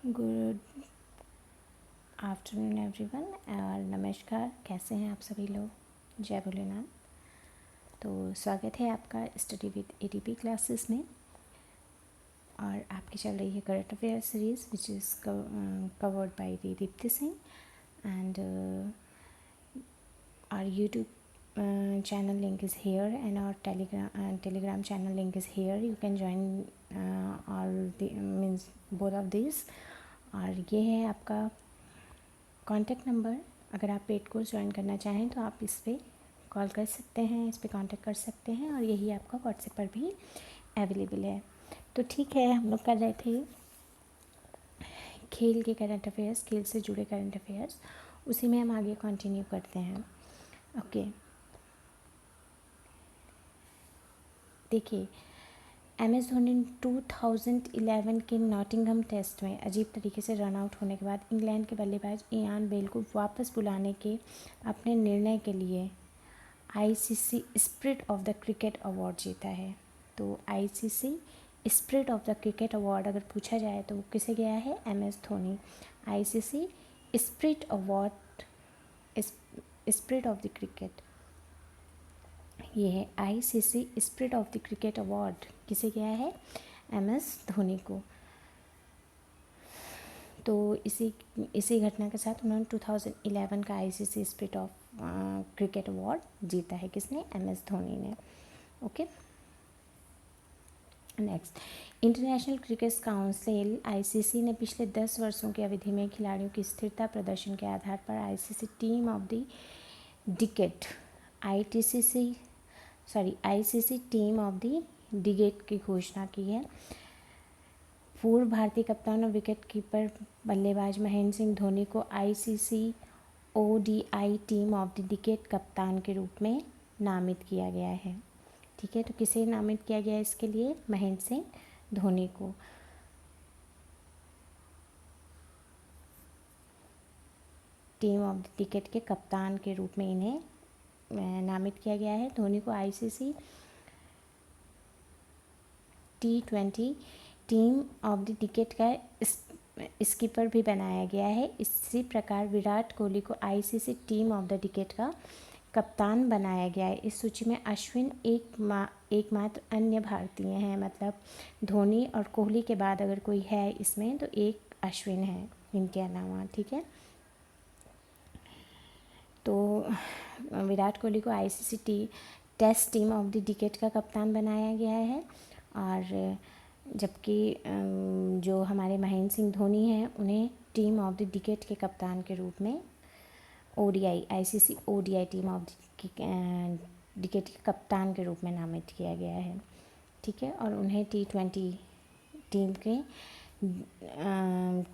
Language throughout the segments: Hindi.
गुड आफ्टरनून एवरीवन और नमस्कार। कैसे हैं आप सभी लोग? जय भोलेनाथ। तो स्वागत है आपका स्टडी विद एटीपी क्लासेस में। और आपकी चल रही है current affair series which is covered by Deepti Singh and our YouTube channel link is here and our telegram channel link is here. You can join all the means both of these. और ये है आपका कॉन्टैक्ट नंबर। अगर आप पेड कोर्स ज्वाइन करना चाहें तो आप इस पर कॉल कर सकते हैं, इस पर कांटेक्ट कर सकते हैं और यही आपका व्हाट्सएप पर भी अवेलेबल है। तो ठीक है, हम लोग कर रहे थे खेल के करंट अफेयर्स, खेल से जुड़े करंट अफेयर्स, उसी में हम आगे कंटिन्यू करते हैं। ओके, देखिए MS धोनी 2011 के नॉटिंघम टेस्ट में अजीब तरीके से रन आउट होने के बाद इंग्लैंड के बल्लेबाज इयान बेल को वापस बुलाने के अपने निर्णय के लिए ICC spirit of the cricket award जीता है। तो ICC spirit of the cricket award अगर पूछा जाए तो वो किसे गया है? MS Dhoni. ICC spirit award, spirit of the cricket, ये है ICC spirit of the cricket award किसे गया है? MS धोनी को। तो इसी घटना के साथ उन्होंने 2011 का ICC spirit of cricket award जीता है। किसने? MS धोनी ने। Okay, next, international cricket council ICC ने पिछले 10 वर्षों की अवधि में खिलाड़ियों की स्थिरता प्रदर्शन के आधार पर ICC team of the decade ICC team of the decade की घोषणा की है। पूर्व भारतीय कप्तान और विकेट कीपर बल्लेबाज महेंद्र सिंह धोनी को ICC ODI team of the decade कप्तान के रूप में नामित किया गया है। ठीक है, तो किसे नामित किया गया है इसके लिए? महेंद्र सिंह धोनी को। टीम ऑफ द डिकेड के कप्तान के रूप में इन्हें नामित किया गया है। धोनी को ICC T20 team of the decade का स्कीपर भी बनाया गया है। इसी प्रकार विराट कोहली को ICC team of the decade का कप्तान बनाया गया है। इस सूची में अश्विन एकमात्र अन्य भारतीय हैं, मतलब धोनी और कोहली के बाद अगर कोई है इसमें तो एक अश्विन है इनके अलावा। ठीक है, तो विराट कोहली को ICC test team of the decade का कप्तान बनाया गया है और जबकि जो हमारे महेंद्र सिंह धोनी हैं उन्हें टीम ऑफ द डिकेड के कप्तान के रूप में ICC ODI team of the decade के कप्तान के रूप में नामित किया गया है। ठीक है, और उन्हें T20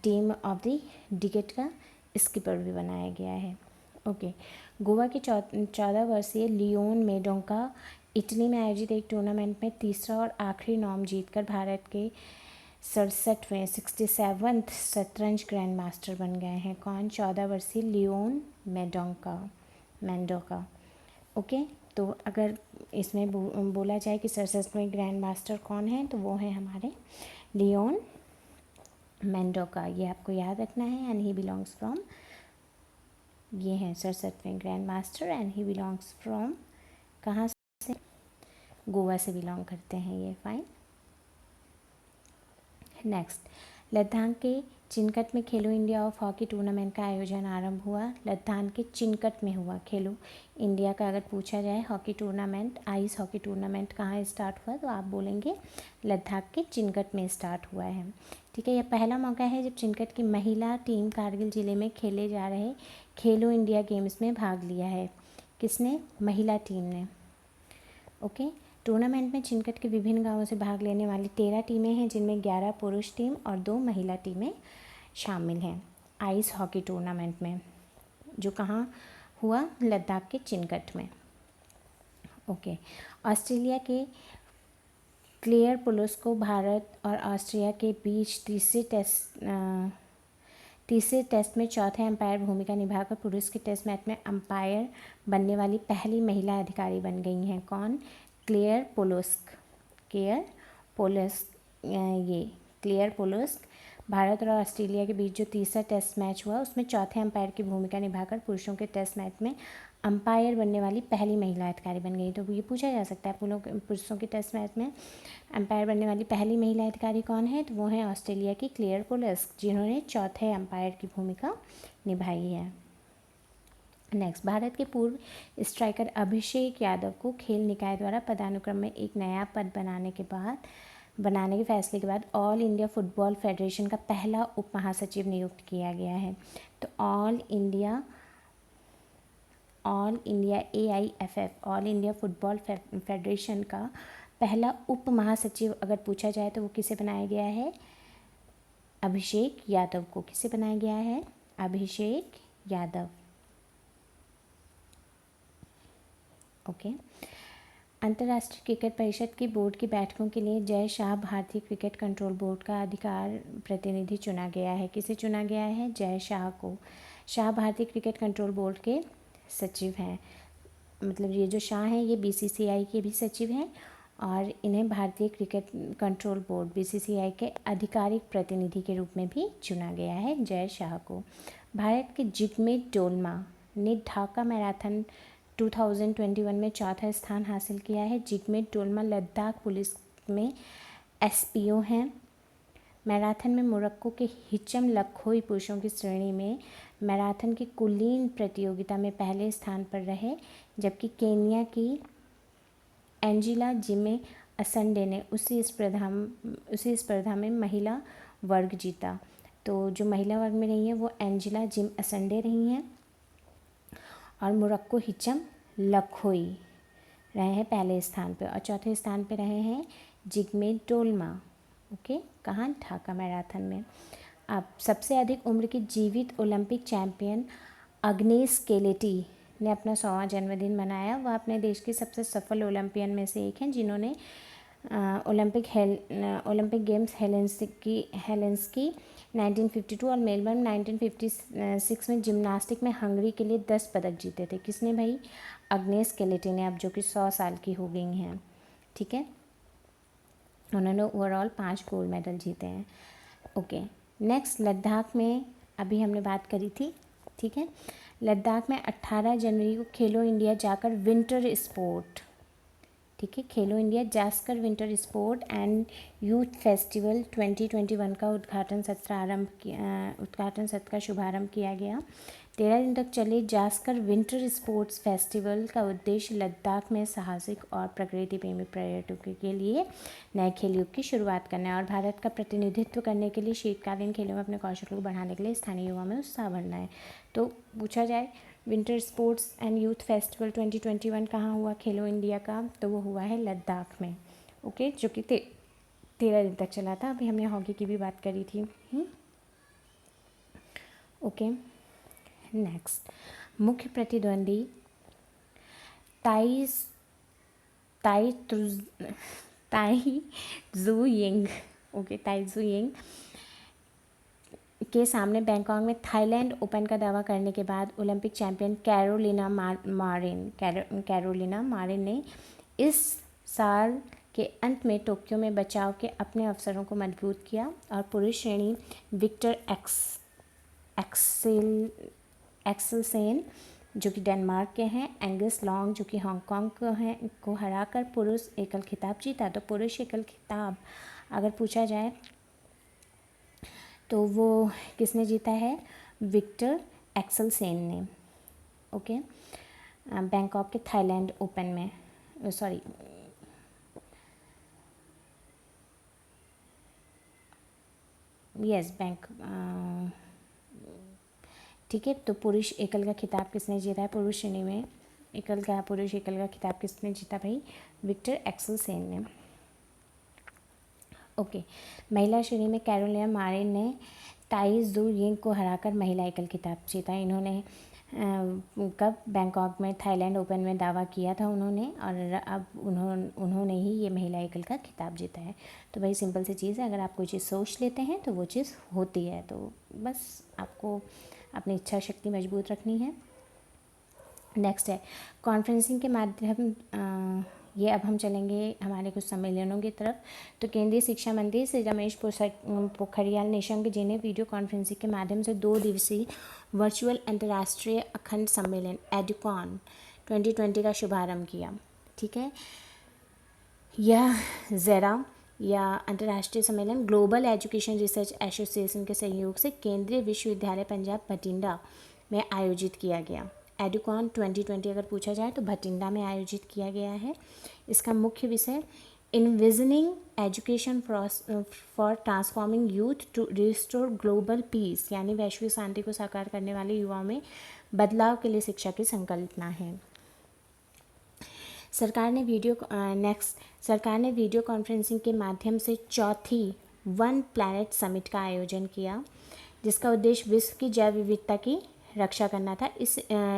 team of the decade का स्कीपर भी बनाया गया है। ओके, गोवा के 14 वर्षीय लियोन मेडोंका इटली में आयोजित एक टूर्नामेंट में तीसरा और आखिरी नाम जीतकर भारत के 67वें 67th शतरंज ग्रैंड मास्टर बन गए हैं। कौन? 14 वर्षीय लियोन मेंडोका। ओके, तो अगर इसमें बोला जाए कि 67वें ग्रैंड मास्टर कौन है तो वो है हमारे लियोन मेंडोका। ये आपको याद रखना है। एंड ही बिलोंग्स फ्रॉम, ये हैं 67वें grandmaster and he belongs from, कहाँ से? गोवा से बिलोंग करते हैं ये। फाइन। नेक्स्ट, लद्दाख के चिनकट में खेलो इंडिया ऑफ हॉकी टूर्नामेंट का आयोजन आरंभ हुआ। लद्दाख के चिनकट में हुआ खेलो इंडिया का, अगर पूछा जाए hockey tournament, ice hockey tournament कहाँ स्टार्ट हुआ तो आप बोलेंगे लद्दाख के चिनकट में स्टार्ट हुआ है। ठीक है, यह पहला मौका है जब चिनकट की महिला टीम कारगिल ज़िले में खेले जा रहे खेलो इंडिया गेम्स में भाग लिया है। किसने? महिला टीम ने। ओके, टूर्नामेंट में चिनकट के विभिन्न गांवों से भाग लेने वाली 13 टीमें हैं, जिनमें 11 पुरुष टीम और 2 महिला टीमें शामिल हैं आइस हॉकी टूर्नामेंट में, जो कहाँ हुआ? लद्दाख के चिनकट में। ओके, ऑस्ट्रेलिया के क्लेयर पोलोस को भारत और ऑस्ट्रिया के बीच तीसरे टेस्ट में चौथे अंपायर भूमिका निभाकर पुरुष के टेस्ट मैच में अंपायर बनने वाली पहली महिला अधिकारी बन गई हैं। कौन? क्लेयर पोलोस्क। ये क्लेयर पोलोस्क भारत और ऑस्ट्रेलिया के बीच जो तीसरा टेस्ट मैच हुआ उसमें चौथे अंपायर की भूमिका निभाकर पुरुषों के टेस्ट मैच में अंपायर बनने वाली पहली महिला अधिकारी बन गई। तो ये पूछा जा सकता है पुरुषों के टेस्ट मैच में अंपायर बनने वाली पहली महिला अधिकारी कौन है, तो वो है ऑस्ट्रेलिया की क्लेयर पोलस्क, जिन्होंने चौथे अंपायर की भूमिका निभाई है। नेक्स्ट, भारत के पूर्व स्ट्राइकर अभिषेक यादव को खेल निकाय द्वारा पदानुक्रम में एक नया पद बनाने के फैसले के बाद ऑल इंडिया फुटबॉल फेडरेशन का पहला उप महासचिव नियुक्त किया गया है। तो all India AIFF all India football federation का पहला उप महासचिव अगर पूछा जाए तो वो किसे बनाया गया है, अभिषेक यादव को। किसे बनाया गया है, अभिषेक यादव। ओके। अंतर्राष्ट्रीय क्रिकेट परिषद की बोर्ड की बैठकों के लिए जय शाह भारतीय क्रिकेट कंट्रोल बोर्ड का अधिकार प्रतिनिधि चुना गया है। किसे चुना गया है, जय शाह को। शाह भारतीय क्रिकेट कंट्रोल बोर्ड के सचिव हैं, मतलब ये जो शाह हैं ये BCCI के भी सचिव हैं और इन्हें भारतीय क्रिकेट कंट्रोल बोर्ड BCCI के आधिकारिक प्रतिनिधि के रूप में भी चुना गया है, जय शाह को। भारत के जिगमेट डोलमा ने ढाका मैराथन 2021 में चौथा स्थान हासिल किया है। जिगमेट डोलमा लद्दाख पुलिस में SPO हैं। मैराथन में मोरक्को के हिचम लखोई पुरुषों की श्रेणी में मैराथन की कुलीन प्रतियोगिता में पहले स्थान पर रहे, जबकि केन्या की एंजिला जिमे असंडे ने उसी स्पर्धा में महिला वर्ग जीता। तो जो महिला वर्ग में रही हैं वो एंजिला जिम असंडे रही हैं और मोरक्को हिचम लखोई रहे हैं पहले स्थान पे, और चौथे स्थान पे रहे हैं जिगमेट डोलमा। ओके, कहाँ, ढाका मैराथन में। अब सबसे अधिक उम्र की जीवित ओलंपिक चैंपियन अग्नेस केलेटी ने अपना 100वां जन्मदिन मनाया। वह अपने देश की सबसे सफल ओलंपियन में से एक हैं, जिन्होंने ओलंपिक गेम्स हेलेंस्की 1952 और मेलबर्न 1956 में जिम्नास्टिक में हंगरी के लिए 10 पदक जीते थे। किसने भाई, अग्नेस केलेटी ने, अब जो कि 100 साल की हो गई हैं। ठीक है, उन्होंने ओवरऑल 5 गोल्ड मेडल जीते हैं। ओके, नेक्स्ट, लद्दाख में अभी हमने बात करी थी। ठीक है, लद्दाख में 18 जनवरी को खेलो इंडिया जाकर विंटर स्पोर्ट, ठीक है, खेलो India Zanskar winter sport and youth festival 2021 का उद्घाटन सत्र का शुभारंभ किया गया। 13 दिन तक चले जास्कर विंटर स्पोर्ट्स फेस्टिवल का उद्देश्य लद्दाख में साहसिक और प्रकृति प्रेमी पर्यटकों के लिए नए खेल युग की शुरुआत करना है और भारत का प्रतिनिधित्व करने के लिए शीतकालीन खेलों में अपने कौशल को बढ़ाने के लिए स्थानीय युवाओं में उत्साह भरना है। तो पूछा जाए winter sports and youth festival 2021 कहाँ हुआ खेलो इंडिया का, तो वो हुआ है लद्दाख में। ओके, जो कि 13 दिन तक चला था। अभी हमने हॉकी की भी बात करी थी। ओके, नेक्स्ट, मुख्य प्रतिद्वंदी ताई जू यिंग के सामने बैंकॉक में थाईलैंड ओपन का दावा करने के बाद ओलंपिक चैंपियन कैरोलिना मारिन ने इस साल के अंत में टोक्यो में बचाव के अपने अवसरों को मजबूत किया और पुरुष श्रेणी विक्टर एक्सेलसेन जो कि डेनमार्क के हैं, एंगस लॉन्ग जो कि हांगकांग को हराकर पुरुष एकल खिताब जीता। तो पुरुष एकल खिताब अगर पूछा जाए तो वो किसने जीता है, विक्टर एक्सेलसेन ने। ओके, बैंकॉक के थाईलैंड ओपन में, ठीक है। तो पुरुष एकल का खिताब किसने जीता है, पुरुष श्रेणी में पुरुष एकल का खिताब किसने जीता भाई, विक्टर एक्सेलसेन ने। ओके, महिला श्रेणी में कैरोलिना मारिन ने ताई जू यिंग को हराकर महिला एकल खिताब जीता। इन्होंने कब, बैंकॉक में थाईलैंड ओपन में दावा किया था उन्होंने, और अब उन्होंने ही ये महिला एकल का खिताब जीता है। तो भाई सिंपल सी चीज़ है, अगर आप कोई चीज़ सोच लेते हैं तो वो चीज़ होती है। तो बस आपको अपनी इच्छा शक्ति मजबूत रखनी है। नेक्स्ट है ये अब हम चलेंगे हमारे कुछ सम्मेलनों की तरफ। तो केंद्रीय शिक्षा मंत्री श्री रमेश पोखरियाल निशंक जी ने वीडियो कॉन्फ्रेंसिंग के माध्यम से 2 दिवसीय वर्चुअल अंतर्राष्ट्रीय अखंड सम्मेलन एडुकॉन 2020 का शुभारंभ किया। ठीक है, यह ज़ेरा या अंतर्राष्ट्रीय सम्मेलन ग्लोबल एजुकेशन रिसर्च एसोसिएशन के सहयोग से केंद्रीय विश्वविद्यालय पंजाब भटिंडा में आयोजित किया गया। एडुकॉन 2020 अगर पूछा जाए तो भटिंडा में आयोजित किया गया है। इसका मुख्य विषय envisioning education for transforming youth to restore global peace, यानी वैश्विक शांति को साकार करने वाले युवाओं में बदलाव के लिए शिक्षा की संकल्पना है। सरकार ने वीडियो कॉन्फ्रेंसिंग के माध्यम से चौथी वन प्लैनेट समिट का आयोजन किया, जिसका उद्देश्य विश्व की जैव विविधता की रक्षा करना था। इस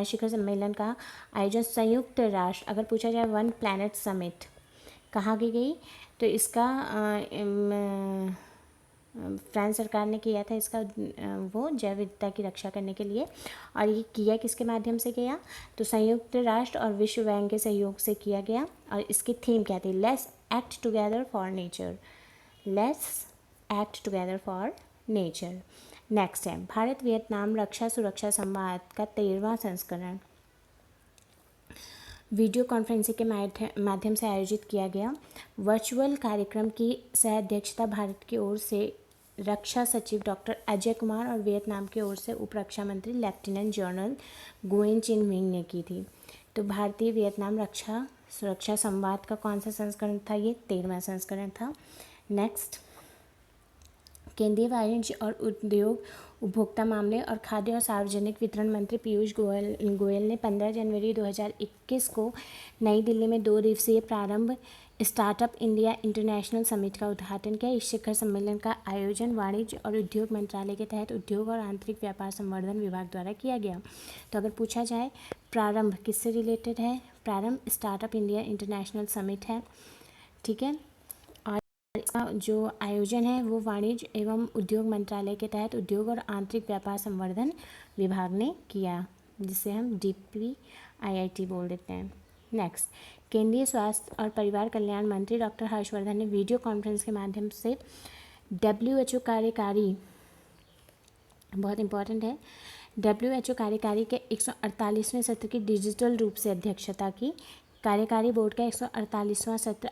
शिखर सम्मेलन का आयोजन संयुक्त राष्ट्र, अगर पूछा जाए वन प्लैनेट समिट कहाँ की गई, तो इसका फ्रांस सरकार ने किया था। इसका वो जैव विविधता की रक्षा करने के लिए, और ये किया किसके माध्यम से किया, तो संयुक्त राष्ट्र और विश्व बैंक के सहयोग से किया गया। और इसकी थीम क्या थी, let's act together for nature, let's act together for nature. Next है भारत वियतनाम रक्षा सुरक्षा संवाद का 13वां संस्करण वीडियो कॉन्फ्रेंसिंग के माध्यम से आयोजित किया गया। वर्चुअल कार्यक्रम की सह-अध्यक्षता भारत की ओर से रक्षा सचिव डॉक्टर अजय कुमार और वियतनाम की ओर से उप रक्षा मंत्री लेफ्टिनेंट जनरल गुएन चिन मिंग ने की थी। तो भारतीय वियतनाम रक्षा सुरक्षा संवाद का कौन सा संस्करण था, ये 13वां संस्करण था। नेक्स्ट, केंद्रीय वाणिज्य और उद्योग उपभोक्ता मामले और खाद्य और सार्वजनिक वितरण मंत्री पीयूष गोयल ने 15 जनवरी 2021 को नई दिल्ली में 2 दिवसीय प्रारंभ स्टार्टअप इंडिया इंटरनेशनल समिट का उद्घाटन किया। इस शिखर सम्मेलन का आयोजन वाणिज्य और उद्योग मंत्रालय के तहत उद्योग और आंतरिक व्यापार संवर्धन विभाग द्वारा किया गया। तो अगर पूछा जाए प्रारंभ किससे रिलेटेड है, प्रारंभ स्टार्टअप इंडिया इंटरनेशनल समिट है। ठीक है, इसका जो आयोजन है वो वाणिज्य एवं उद्योग मंत्रालय के तहत उद्योग और आंतरिक व्यापार संवर्धन विभाग ने किया, जिसे हम DPIIT बोल देते हैं। नेक्स्ट, केंद्रीय स्वास्थ्य और परिवार कल्याण मंत्री डॉक्टर हर्षवर्धन ने वीडियो कॉन्फ्रेंस के माध्यम से WHO कार्यकारी, बहुत इंपॉर्टेंट है, WHO कार्यकारी के 148वें सत्र की डिजिटल रूप से अध्यक्षता की। कार्यकारी बोर्ड का 148वां सत्र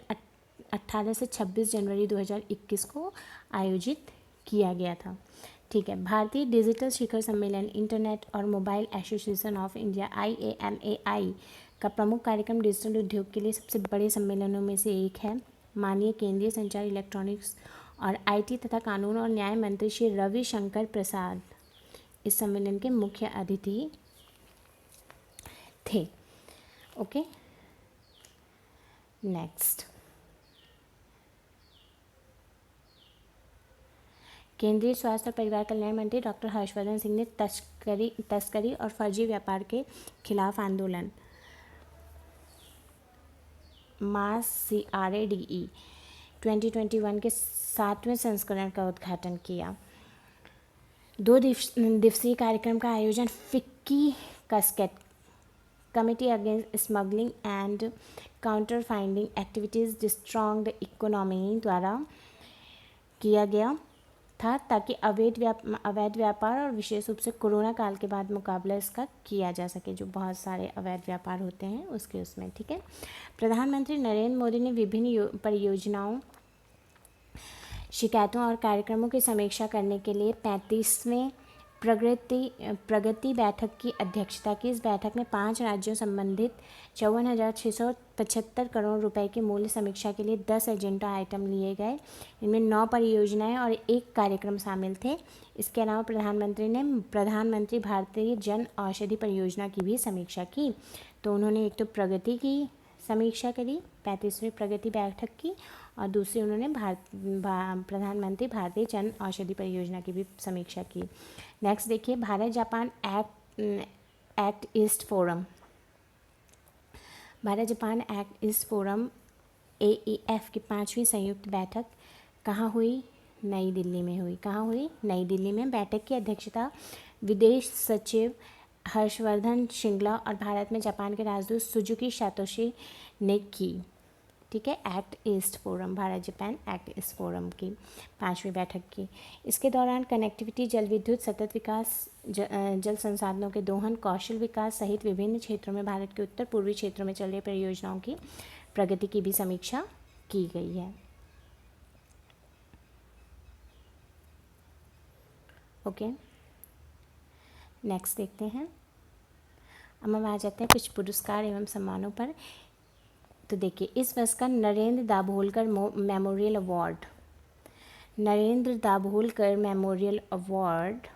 18 से 26 जनवरी 2021 को आयोजित किया गया था। ठीक है, भारतीय डिजिटल शिखर सम्मेलन इंटरनेट और mobile association of India IAMAI का प्रमुख कार्यक्रम डिजिटल उद्योग के लिए सबसे बड़े सम्मेलनों में से एक है। माननीय केंद्रीय संचार इलेक्ट्रॉनिक्स और IT तथा कानून और न्याय मंत्री श्री रविशंकर प्रसाद इस सम्मेलन के मुख्य अतिथि थे। ओके, नेक्स्ट, केंद्रीय स्वास्थ्य और परिवार कल्याण मंत्री डॉक्टर हर्षवर्धन सिंह ने तस्करी और फर्जी व्यापार के खिलाफ आंदोलन मास CRADE 2021 के 7वें संस्करण का उद्घाटन किया। 2 दिवसीय कार्यक्रम का आयोजन FICCI CASCADE committee against smuggling and counterfeiting activities destroying the economy द्वारा किया गया था, ताकि अवैध व्यापार और विशेष रूप से कोरोना काल के बाद मुकाबला इसका किया जा सके, जो बहुत सारे अवैध व्यापार होते हैं उसके उसमें। ठीक है, प्रधानमंत्री नरेंद्र मोदी ने विभिन्न परियोजनाओं, शिकायतों और कार्यक्रमों की समीक्षा करने के लिए 35वें प्रगति बैठक की अध्यक्षता की। इस बैठक में 5 राज्यों संबंधित 54,675 करोड़ रुपए के मूल्य समीक्षा के लिए 10 एजेंडा आइटम लिए गए। इनमें 9 परियोजनाएं और 1 कार्यक्रम शामिल थे। इसके अलावा प्रधानमंत्री ने प्रधानमंत्री भारतीय जन औषधि परियोजना की भी समीक्षा की। तो उन्होंने एक तो प्रगति की समीक्षा करी 35वीं प्रगति बैठक की, और दूसरी उन्होंने प्रधानमंत्री भारतीय जन औषधि परियोजना की भी समीक्षा की। नेक्स्ट देखिए, Bharat Japan act east forum, Bharat Japan act east forum AEF की 5वीं संयुक्त बैठक कहाँ हुई, नई दिल्ली में हुई। कहाँ हुई, नई दिल्ली में। बैठक की अध्यक्षता विदेश सचिव हर्षवर्धन श्रृंगला और भारत में जापान के राजदूत सुजुकी सातोशी ने की। ठीक है, act east forum, Bharat Japan act east forum की 5वीं बैठक की। इसके दौरान कनेक्टिविटी, जल विद्युत, सतत विकास, जल संसाधनों के दोहन, कौशल विकास सहित विभिन्न क्षेत्रों में भारत के उत्तर पूर्वी क्षेत्रों में चल रही परियोजनाओं की प्रगति की भी समीक्षा की गई है। ओके, नेक्स्ट देखते हैं। अब हम आ जाते हैं कुछ पुरस्कार एवं सम्मानों पर। तो देखिए, इस वर्ष का Narendra Dabholkar memorial award, Narendra Dabholkar memorial award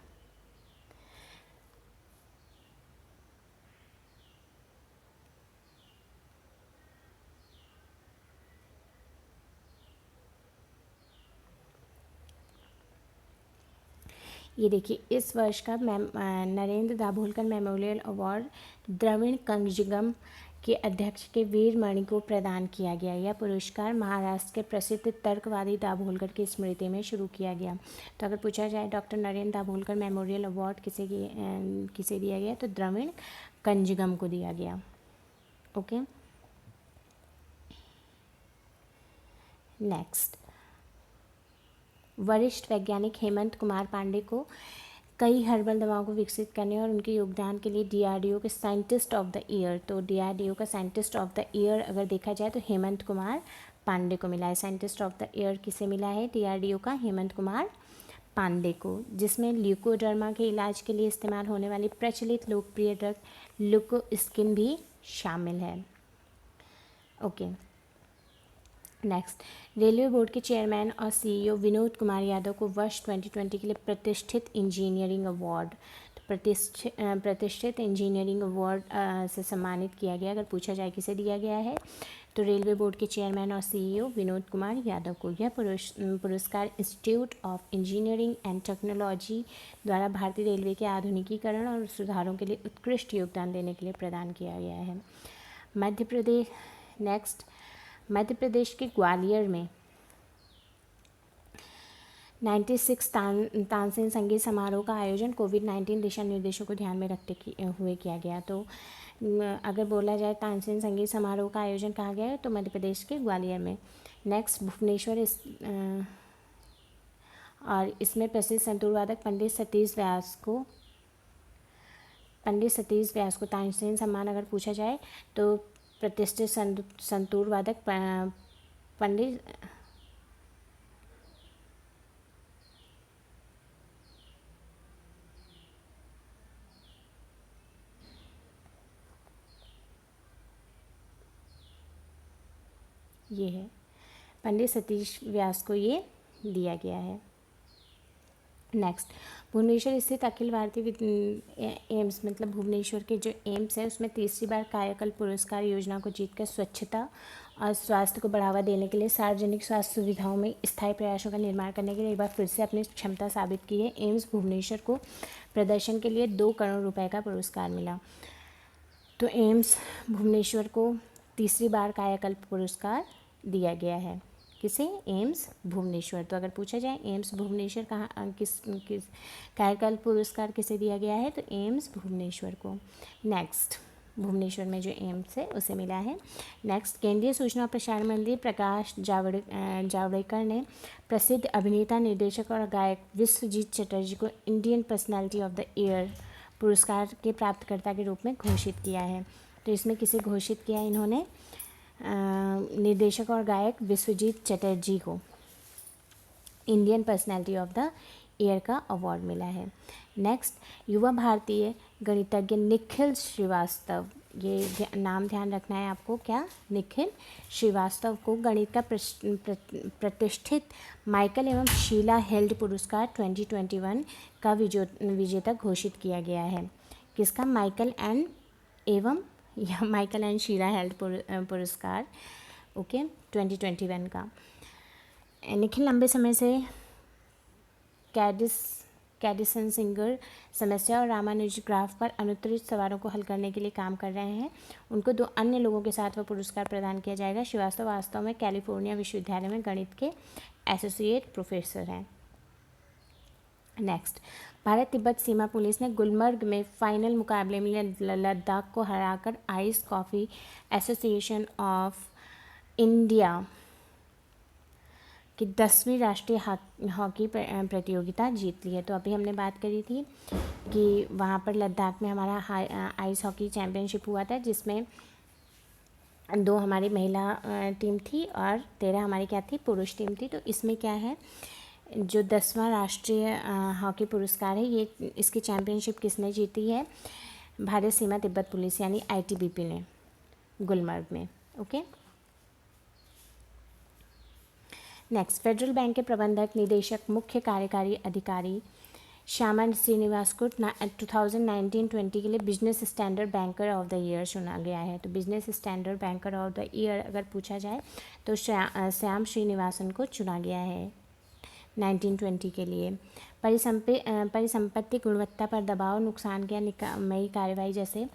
ये देखिए, इस वर्ष का नरेंद्र दाभोलकर मेमोरियल अवार्ड द्रविड़ कंगजिगम के अध्यक्ष के वीरमणि को प्रदान किया गया। यह पुरस्कार महाराष्ट्र के प्रसिद्ध तर्कवादी दाभोलकर की स्मृति में शुरू किया गया। तो अगर पूछा जाए doctor Narendra Dabholkar memorial award किसे दिया गया, तो द्रविड़ कंगजिगम को दिया गया। ओके, नेक्स्ट, वरिष्ठ वैज्ञानिक हेमंत कुमार पांडे को कई हर्बल दवाओं को विकसित करने और उनके योगदान के लिए डीआरडीओ के साइंटिस्ट ऑफ द ईयर, तो डीआरडीओ का साइंटिस्ट ऑफ द ईयर अगर देखा जाए तो हेमंत कुमार पांडे को मिला है। साइंटिस्ट ऑफ द ईयर किसे मिला है? डीआरडीओ का हेमंत कुमार पांडे को, जिसमें ल्यूकोडर्मा के इलाज के लिए इस्तेमाल होने वाली प्रचलित लोकप्रिय ड्रग ल्यूकोस्किन भी शामिल है। ओके, नेक्स्ट, रेलवे बोर्ड के चेयरमैन और सीईओ विनोद कुमार यादव को वर्ष 2020 के लिए प्रतिष्ठित इंजीनियरिंग अवार्ड, तो प्रतिष्ठित इंजीनियरिंग अवार्ड से सम्मानित किया गया। अगर पूछा जाए किसे दिया गया है, तो रेलवे बोर्ड के चेयरमैन और सीईओ विनोद कुमार यादव को। यह पुरस्कार institute of engineering and technology द्वारा भारतीय रेलवे के आधुनिकीकरण और सुधारों के लिए उत्कृष्ट योगदान देने के लिए प्रदान किया गया है। मध्य प्रदेश, नेक्स्ट, मध्य प्रदेश के ग्वालियर में 96 तानसेन संगीत समारोह का आयोजन कोविड-19 दिशा निर्देशों को ध्यान में रखते हुए किया गया। तो अगर बोला जाए तानसेन संगीत समारोह का आयोजन कहाँ गया है, तो मध्य प्रदेश के ग्वालियर में। नेक्स्ट, भुवनेश्वर, और इसमें प्रसिद्ध संतूर वादक पंडित सतीश व्यास को तानसेन सम्मान अगर पूछा जाए तो प्रतिष्ठित संतूर वादक पंडित ये है, पंडित सतीश व्यास को ये दिया गया है। नेक्स्ट, भुवनेश्वर स्थित अखिल भारतीय एम्स, मतलब भुवनेश्वर के जो एम्स है उसमें तीसरी बार कायाकल्प पुरस्कार योजना को जीतकर स्वच्छता और स्वास्थ्य को बढ़ावा देने के लिए सार्वजनिक स्वास्थ्य सुविधाओं में स्थायी प्रयासों का निर्माण करने के लिए एक बार फिर से अपनी क्षमता साबित की है। एम्स भुवनेश्वर को प्रदर्शन के लिए 2 करोड़ रुपए का पुरस्कार मिला। तो एम्स भुवनेश्वर को तीसरी बार कायाकल्प पुरस्कार दिया गया है। किसे? एम्स भुवनेश्वर। तो अगर पूछा जाए एम्स भुवनेश्वर कहाँ किस कायाकल्प पुरस्कार किसे दिया गया है, तो एम्स भुवनेश्वर को। नेक्स्ट, भुवनेश्वर में जो एम्स है उसे मिला है। नेक्स्ट, केंद्रीय सूचना और प्रसारण मंत्री प्रकाश जावड़ेकर ने प्रसिद्ध अभिनेता, निर्देशक और गायक विश्वजीत चटर्जी को Indian personality of the year पुरस्कार के प्राप्तकर्ता के रूप में घोषित किया है। तो इसमें किसे घोषित किया इन्होंने? निर्देशक और गायक विश्वजीत चटर्जी को Indian personality of the year का अवार्ड मिला है। नेक्स्ट, युवा भारतीय गणितज्ञ निखिल श्रीवास्तव, ये नाम ध्यान रखना है आपको, क्या? निखिल श्रीवास्तव को गणित का प्रतिष्ठित माइकल एवं शीला हेल्ड पुरस्कार 2021 का विजेता घोषित किया गया है। किसका? माइकल एंड शीला हेल्ड पुरस्कार, ओके, 2021 का। निखिल लंबे समय से कैडिसन सिंगर समस्या और रामानुज ग्राफ पर अनुत्तरित सवालों को हल करने के लिए काम कर रहे हैं। उनको 2 अन्य लोगों के साथ वह पुरस्कार प्रदान किया जाएगा। श्रीवास्तव वास्तव में कैलिफोर्निया विश्वविद्यालय में गणित के एसोसिएट प्रोफेसर हैं। नेक्स्ट, भारत तिब्बत सीमा पुलिस ने गुलमर्ग में फाइनल मुकाबले में लद्दाख को हराकर ice coffee association of India की 10वीं राष्ट्रीय हॉकी प्रतियोगिता जीत ली है। तो अभी हमने बात करी थी कि वहाँ पर लद्दाख में हमारा आइस हॉकी चैम्पियनशिप हुआ था, जिसमें 2 हमारी महिला टीम थी और 13 हमारी क्या थी, पुरुष टीम थी। तो इसमें क्या है, जो 10वां राष्ट्रीय हॉकी पुरस्कार है, ये इसकी चैम्पियनशिप किसने जीती है, भारतीय सीमा तिब्बत पुलिस यानी ITBP ने, गुलमर्ग में। ओके, नेक्स्ट, फेडरल बैंक के प्रबंधक निदेशक मुख्य कार्यकारी अधिकारी श्यामा श्रीनिवास को 2019-20 के लिए business standard banker of the year चुना गया है। तो business standard banker of the year अगर पूछा जाए तो श्याम श्रीनिवासन को चुना गया है 1920 के लिए। परिसंपत्ति गुणवत्ता पर दबाव, नुकसान या नियामयी कार्रवाई जैसे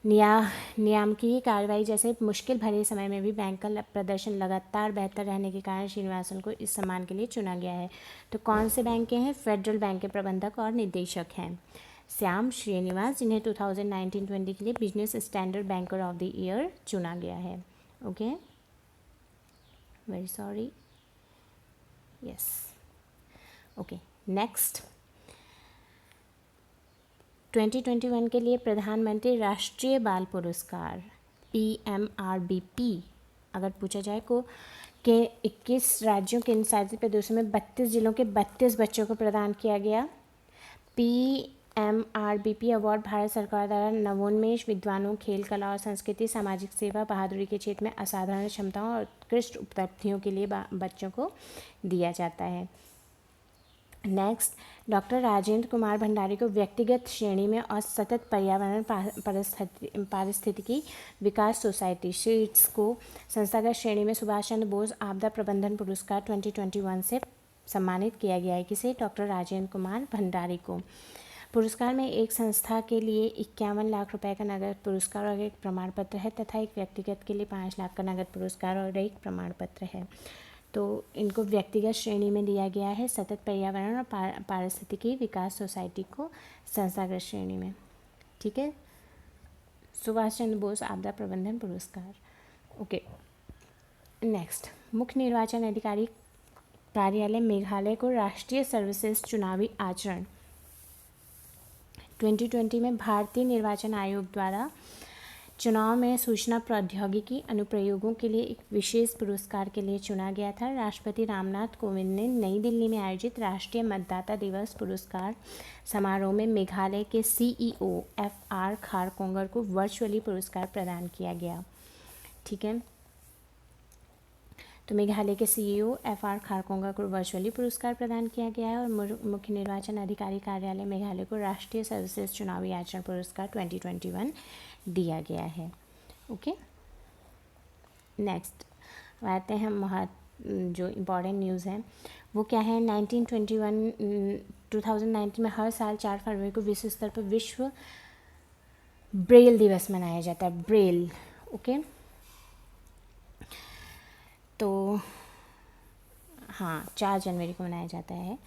नियामकीय कार्रवाई जैसे मुश्किल भरे समय में भी बैंक का प्रदर्शन लगातार बेहतर रहने के कारण श्रीनिवासन को इस सम्मान के लिए चुना गया है। तो कौन से बैंक के हैं, फेडरल बैंक के प्रबंधक और निदेशक हैं श्याम श्रीनिवास, जिन्हें 2019-20 के लिए business standard banker of the year चुना गया है। Okay, very sorry, yes. Okay, next, 2021 के लिए प्रधानमंत्री राष्ट्रीय बाल पुरस्कार PMRBP अगर पूछा जाए को के 21 राज्यों के 37 प्रदेशों में 32 जिलों के 32 बच्चों को प्रदान किया गया। PMRBP अवार्ड भारत सरकार द्वारा नवोन्मेष, विद्वानों, खेल, कला और संस्कृति, सामाजिक सेवा, बहादुरी के क्षेत्र में असाधारण क्षमताओं और उत्कृष्ट उपलब्धियों के लिए बच्चों को दिया जाता है। नेक्स्ट, डॉक्टर राजेंद्र कुमार भंडारी को व्यक्तिगत श्रेणी में और सतत पर्यावरण पारिस्थितिकी विकास सोसाइटी शीट्स को संस्थागत श्रेणी में सुभाष चंद्र बोस आपदा प्रबंधन पुरस्कार 2021 से सम्मानित किया गया है। किसे, डॉक्टर राजेंद्र कुमार भंडारी को। पुरस्कार में एक संस्था के लिए 51 लाख रुपए का नगद पुरस्कार और एक प्रमाण पत्र है तथा एक व्यक्तिगत के लिए 5 लाख का नगद पुरस्कार और एक प्रमाण पत्र है। तो इनको व्यक्तिगत श्रेणी में दिया गया है, सतत पर्यावरण और पारिस्थितिकी विकास सोसाइटी को संस्थागत श्रेणी में। ठीक है, सुभाष चंद्र बोस आपदा प्रबंधन पुरस्कार। ओके, नेक्स्ट, मुख्य निर्वाचन अधिकारी कार्यालय मेघालय को राष्ट्रीय सर्विसेज चुनावी आचरण 2020 में भारतीय निर्वाचन आयोग द्वारा चुनाव में सूचना प्रौद्योगिकी अनुप्रयोगों के लिए एक विशेष पुरस्कार के लिए चुना गया था। राष्ट्रपति रामनाथ कोविंद ने नई दिल्ली में आयोजित राष्ट्रीय मतदाता दिवस पुरस्कार समारोह में मेघालय के CEO FR खारकोंगर को वर्चुअली पुरस्कार प्रदान किया गया। ठीक है, तो मेघालय के CEO FR खारकोंगर को वर्चुअली पुरस्कार प्रदान किया गया है और मुख्य निर्वाचन अधिकारी कार्यालय मेघालय को राष्ट्रीय सर्विसेज चुनावी आचरण पुरस्कार 2021 दिया गया है। ओके, नेक्स्ट आते हैं जो इम्पॉर्टेंट न्यूज़ है वो क्या है। 2019 में हर साल 4 फरवरी को विश्व स्तर पर विश्व ब्रेल दिवस मनाया जाता है। ब्रेल, ओके, तो हाँ 4 जनवरी को मनाया जाता है।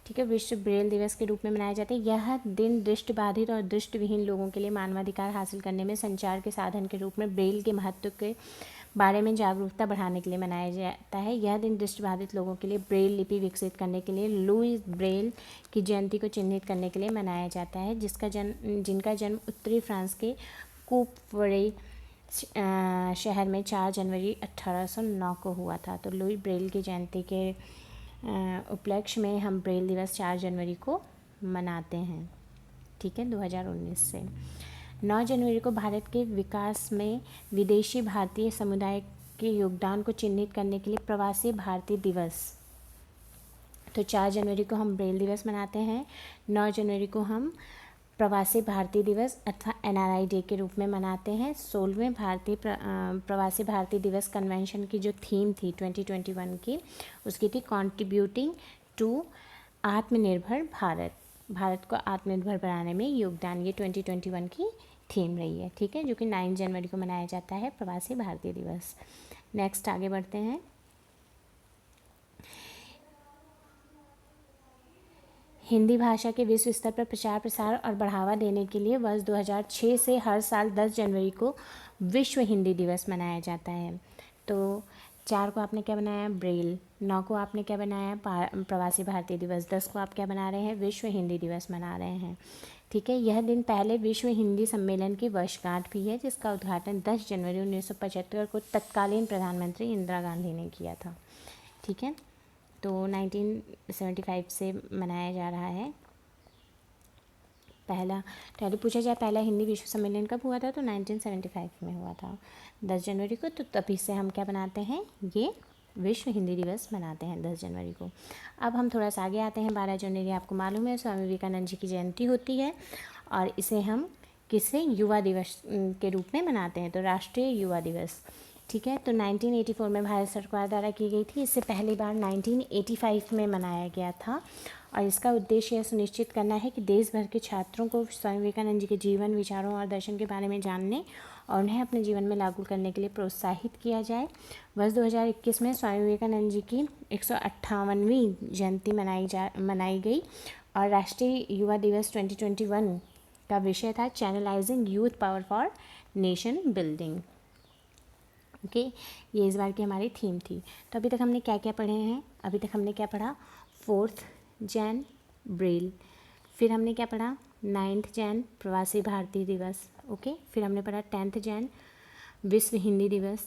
ठीक है, विश्व ब्रेल दिवस के रूप में मनाया जाता है। यह दिन दृष्टिबाधित और दृष्टिविहीन लोगों के लिए मानवाधिकार हासिल करने में संचार के साधन के रूप में ब्रेल के महत्व के बारे में जागरूकता बढ़ाने के लिए मनाया जाता है। यह दिन दृष्टिबाधित लोगों के लिए ब्रेल लिपि विकसित करने के लिए लुई ब्रेल की जयंती को चिन्हित करने के लिए मनाया जाता है, जिनका जन्म उत्तरी फ्रांस के कूपवरे शहर में 4 जनवरी 1809 को हुआ था। तो लुई ब्रेल की जयंती के उपलक्ष्य में हम ब्रेल दिवस 4 जनवरी को मनाते हैं। ठीक है, 2019 से 9 जनवरी को भारत के विकास में विदेशी भारतीय समुदाय के योगदान को चिन्हित करने के लिए प्रवासी भारतीय दिवस। तो 4 जनवरी को हम ब्रेल दिवस मनाते हैं, 9 जनवरी को हम प्रवासी भारतीय दिवस अथवा NRI डे के रूप में मनाते हैं। 16वें प्रवासी भारतीय दिवस कन्वेंशन की जो थीम थी 2021 की, उसकी थी कॉन्ट्रीब्यूटिंग टू आत्मनिर्भर भारत, भारत को आत्मनिर्भर बनाने में योगदान। ये 2021 की थीम रही है। ठीक है, जो कि 9 जनवरी को मनाया जाता है प्रवासी भारतीय दिवस। नेक्स्ट आगे बढ़ते हैं। हिंदी भाषा के विश्व स्तर पर प्रचार प्रसार और बढ़ावा देने के लिए वर्ष 2006 से हर साल 10 जनवरी को विश्व हिंदी दिवस मनाया जाता है। तो 4 को आपने क्या बनाया, ब्रेल। 9 को आपने क्या बनाया, प्रवासी भारतीय दिवस। 10 को आप क्या बना रहे हैं, विश्व हिंदी दिवस मना रहे हैं। ठीक है, यह दिन पहले विश्व हिंदी सम्मेलन की वर्षगांठ भी है, जिसका उद्घाटन 10 जनवरी 1975 को तत्कालीन प्रधानमंत्री इंदिरा गांधी ने किया था। ठीक है, तो 1975 से मनाया जा रहा है। पहले पूछा जाए पहला हिंदी विश्व सम्मेलन कब हुआ था, तो 1975 में हुआ था 10 जनवरी को। तो तभी से हम क्या बनाते हैं, ये विश्व हिंदी दिवस मनाते हैं 10 जनवरी को। अब हम थोड़ा सा आगे आते हैं। 12 जनवरी आपको मालूम है स्वामी विवेकानंद जी की जयंती होती है, और इसे हम किसे, युवा दिवस के रूप में मनाते हैं, तो राष्ट्रीय युवा दिवस। ठीक है, तो 1984 में भारत सरकार द्वारा की गई थी। इससे पहली बार 1985 में मनाया गया था, और इसका उद्देश्य यह सुनिश्चित करना है कि देश भर के छात्रों को स्वामी विवेकानंद जी के जीवन, विचारों और दर्शन के बारे में जानने और उन्हें अपने जीवन में लागू करने के लिए प्रोत्साहित किया जाए। वर्ष 2021 में स्वामी विवेकानंद जी की 158वीं जयंती मनाई गई, और राष्ट्रीय युवा दिवस 2021 का विषय था channelising youth power for nation building. Okay, ये इस बार की हमारी थीम थी। तो अभी तक हमने क्या क्या पढ़े हैं, अभी तक हमने क्या पढ़ा, 4 जैन ब्रेल, फिर हमने क्या पढ़ा, 9 जैन प्रवासी भारतीय दिवस। ओके, फिर हमने पढ़ा 10 जैन विश्व हिंदी दिवस।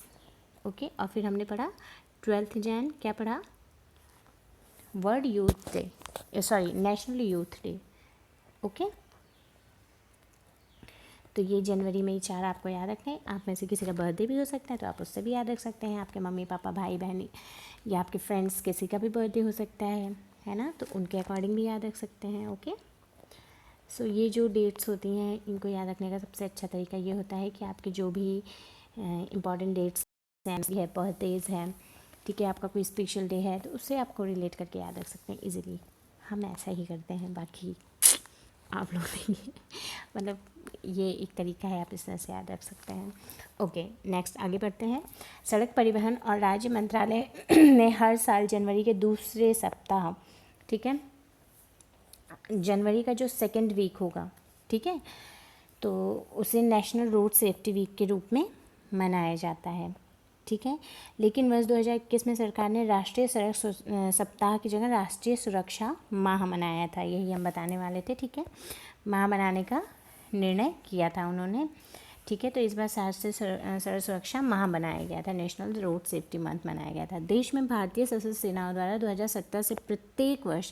ओके, और फिर हमने पढ़ा 12 जैन, क्या पढ़ा, world youth day, sorry national youth day. Okay, तो ये जनवरी में ही 4 आपको याद रखना है। आप में से किसी का बर्थडे भी हो सकता है, तो आप उससे भी याद रख सकते हैं। आपके मम्मी पापा, भाई बहन या आपके फ्रेंड्स किसी का भी बर्थडे हो सकता है ना, तो उनके अकॉर्डिंग भी याद रख सकते हैं। ओके, सो ये जो डेट्स होती हैं, इनको याद रखने का सबसे अच्छा तरीका ये होता है कि आपके जो भी इम्पॉर्टेंट डेट्स हैं, बर्थडेज हैं, ठीक है, आपका कोई स्पेशल डे है, तो उससे आपको रिलेट करके याद रख सकते हैं इजीली। हम ऐसा ही करते हैं, बाकी आप लोग नहीं मतलब ये एक तरीका है, आप इस तरह से याद रख सकते हैं। ओके, नेक्स्ट आगे बढ़ते हैं। सड़क परिवहन और राज्य मंत्रालय ने हर साल जनवरी के दूसरे सप्ताह, ठीक है, जनवरी का जो 2nd वीक होगा, ठीक है, तो उसे नेशनल रोड सेफ्टी वीक के रूप में मनाया जाता है। ठीक है, लेकिन वर्ष 2021 में सरकार ने राष्ट्रीय सड़क सप्ताह की जगह राष्ट्रीय सुरक्षा माह मनाया था। यही हम बताने वाले थे। ठीक है, माह मनाने का निर्णय किया था उन्होंने। ठीक है, तो इस बार राष्ट्रीय सड़क सुरक्षा माह बनाया गया था, नेशनल रोड सेफ्टी मंथ मनाया गया था। देश में भारतीय सशस्त्र सेनाओं द्वारा 2017 से प्रत्येक वर्ष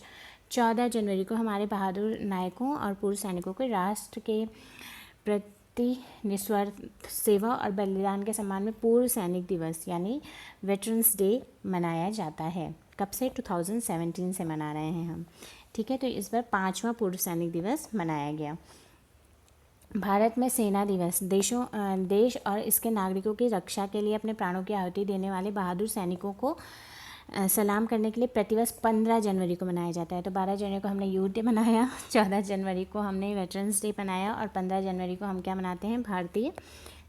14 जनवरी को हमारे बहादुर नायकों और पूर्व सैनिकों को राष्ट्र के प्रति निस्वार्थ सेवा और बलिदान के सम्मान में पूर्व सैनिक दिवस यानी वेटरन्स डे मनाया जाता है। कब से, 2017 से मना रहे हैं हम। ठीक है, तो इस बार 5वां पूर्व सैनिक दिवस मनाया गया। भारत में सेना दिवस देश और इसके नागरिकों की रक्षा के लिए अपने प्राणों की आहुति देने वाले बहादुर सैनिकों को सलाम करने के लिए प्रतिवर्ष 15 जनवरी को मनाया जाता है। तो 12 जनवरी को हमने यूथ डे मनाया, 14 जनवरी को हमने वेटरन्स डे मनाया, और 15 जनवरी को हम क्या मनाते हैं, भारतीय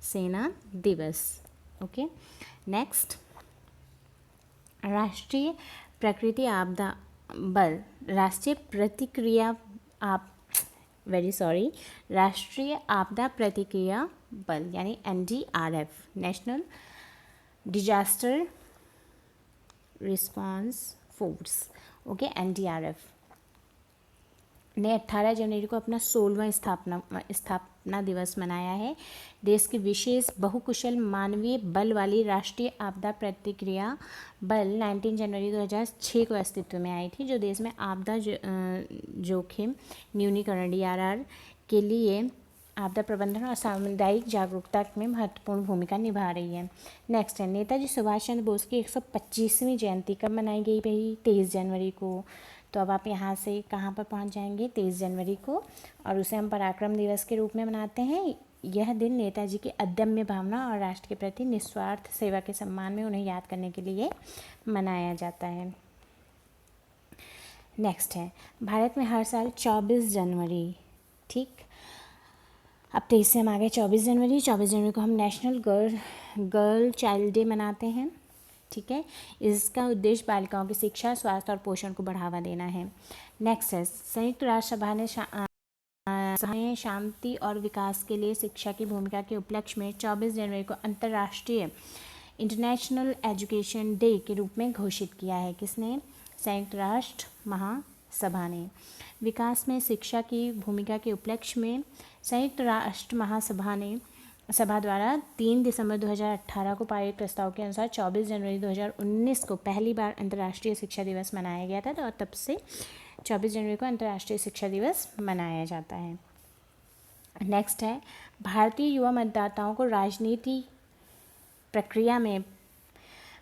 सेना दिवस। ओके, नेक्स्ट, राष्ट्रीय प्रकृति आपदा बल, राष्ट्रीय आपदा प्रतिक्रिया बल यानी NDRF, national disaster response force, okay, NDRF ने 18 जनवरी को अपना 16वां स्थापना दिवस मनाया है। देश के विशेष बहुकुशल मानवीय बल वाली राष्ट्रीय आपदा प्रतिक्रिया बल 19 जनवरी 2006 को अस्तित्व में आई थी, जो देश में आपदा जोखिम न्यूनीकरण DRR के लिए आपदा प्रबंधन और सामुदायिक जागरूकता में महत्वपूर्ण भूमिका निभा रही है। नेक्स्ट है, नेताजी सुभाष चंद्र बोस की 125वीं जयंती कब मनाई गई भाई, 23 जनवरी को। तो अब आप यहाँ से कहाँ पर पहुँच जाएंगे, 23 जनवरी को, और उसे हम पराक्रम दिवस के रूप में मनाते हैं। यह दिन नेताजी की अदम्य भावना और राष्ट्र के प्रति निस्वार्थ सेवा के सम्मान में उन्हें याद करने के लिए मनाया जाता है। नेक्स्ट है, भारत में हर साल 24 जनवरी, ठीक, अब 23 से हम आ गए 24 जनवरी को हम नेशनल गर्ल चाइल्ड डे मनाते हैं। ठीक है, इसका उद्देश्य बालिकाओं की शिक्षा, स्वास्थ्य और पोषण को बढ़ावा देना है। नेक्स्ट है, संयुक्त राष्ट्र सभा ने शांति और विकास के लिए शिक्षा की भूमिका के उपलक्ष्य में 24 जनवरी को अंतर्राष्ट्रीय इंटरनेशनल एजुकेशन डे के रूप में घोषित किया है। किसने? संयुक्त राष्ट्र महासभा ने। विकास में शिक्षा की भूमिका के उपलक्ष्य में संयुक्त राष्ट्र महासभा ने सभा द्वारा 3 दिसंबर 2018 को पारित प्रस्ताव के अनुसार 24 जनवरी 2019 को पहली बार अंतर्राष्ट्रीय शिक्षा दिवस मनाया गया था। और तब से 24 जनवरी को अंतर्राष्ट्रीय शिक्षा दिवस मनाया जाता है। नेक्स्ट है, भारतीय युवा मतदाताओं को राजनीति प्रक्रिया में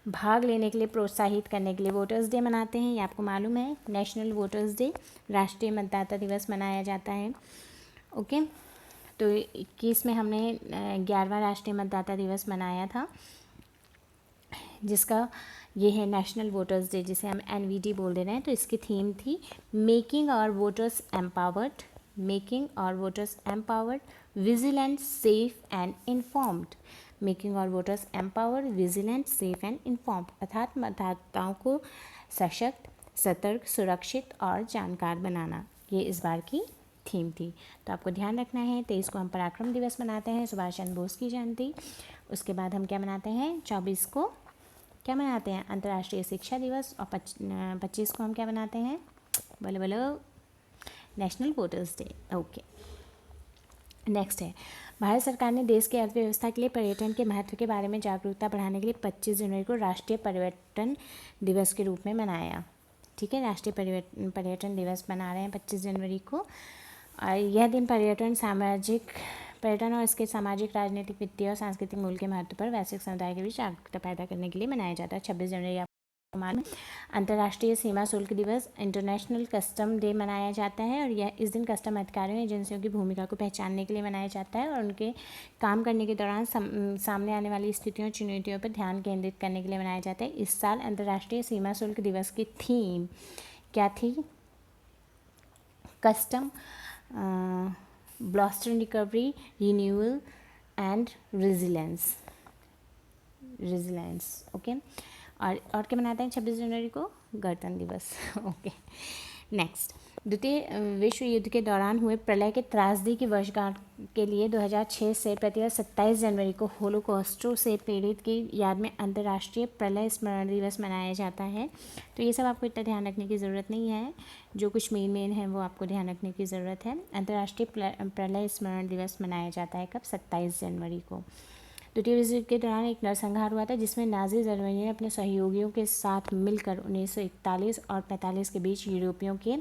भाग लेने के लिए प्रोत्साहित करने के लिए वोटर्स डे मनाते हैं। ये आपको मालूम है, नेशनल वोटर्स डे, राष्ट्रीय मतदाता दिवस मनाया जाता है। ओके, तो 21 में हमने 11वां राष्ट्रीय मतदाता दिवस मनाया था, जिसका ये है नेशनल वोटर्स डे, जिसे हम NVD बोल दे रहे हैं। तो इसकी थीम थी making our voters empowered, making our voters empowered, vigilant, safe and informed. Making our voters empowered, vigilant, safe and informed, अर्थात मतदाताओं को सशक्त, सतर्क, सुरक्षित और जानकार बनाना, ये इस बार की थीम थी। तो आपको ध्यान रखना है, 23 को हम पराक्रम दिवस मनाते हैं, सुभाष चंद्र बोस की जयंती। उसके बाद हम क्या मनाते हैं? 24 को क्या मनाते हैं? अंतर्राष्ट्रीय शिक्षा दिवस। और 25 को हम क्या मनाते हैं? बोलो बोलो, national voters day. Okay, next है, भारत सरकार ने देश की अर्थव्यवस्था के लिए पर्यटन के महत्व के बारे में जागरूकता बढ़ाने के लिए 25 जनवरी को राष्ट्रीय पर्यटन दिवस के रूप में मनाया। ठीक है, राष्ट्रीय पर्यटन दिवस मना रहे हैं 25 जनवरी को। और यह दिन पर्यटन और इसके सामाजिक, राजनीतिक, वित्तीय और सांस्कृतिक मूल्य के महत्व पर वैश्विक समुदाय के बीच जागरूकता पैदा करने के लिए मनाया जाता है। 26 जनवरी आपको मालूम, अंतर्राष्ट्रीय सीमा शुल्क दिवस, इंटरनेशनल कस्टम डे मनाया जाता है। और यह इस दिन कस्टम अधिकारियों एजेंसियों की भूमिका को पहचानने के लिए मनाया जाता है और उनके काम करने के दौरान सामने आने वाली स्थितियों, चुनौतियों पर ध्यान केंद्रित करने के लिए मनाया जाता है। इस साल अंतर्राष्ट्रीय सीमा शुल्क दिवस की थीम क्या थी? Custom, bolster recovery, renewal and resilience. Okay, और क्या मनाते हैं 26 जनवरी को? गणतंत्र दिवस। ओके, नेक्स्ट, द्वितीय विश्व युद्ध के दौरान हुए प्रलय के त्रासदी की वर्षगांठ के लिए 2006 से प्रतिवर्ष 27 जनवरी को होलोकॉस्टो से पीड़ित की याद में अंतर्राष्ट्रीय प्रलय स्मरण दिवस मनाया जाता है। तो ये सब आपको इतना ध्यान रखने की ज़रूरत नहीं है, जो कुछ मेन है वो आपको ध्यान रखने की ज़रूरत है। अंतर्राष्ट्रीय प्रलय स्मरण दिवस मनाया जाता है कब? 27 जनवरी को। द्वितीय विश्व युद्ध के दौरान एक नरसंहार हुआ था, जिसमें नाजी जर्मनी ने अपने सहयोगियों के साथ मिलकर 1941 और 45 के बीच यूरोपियों के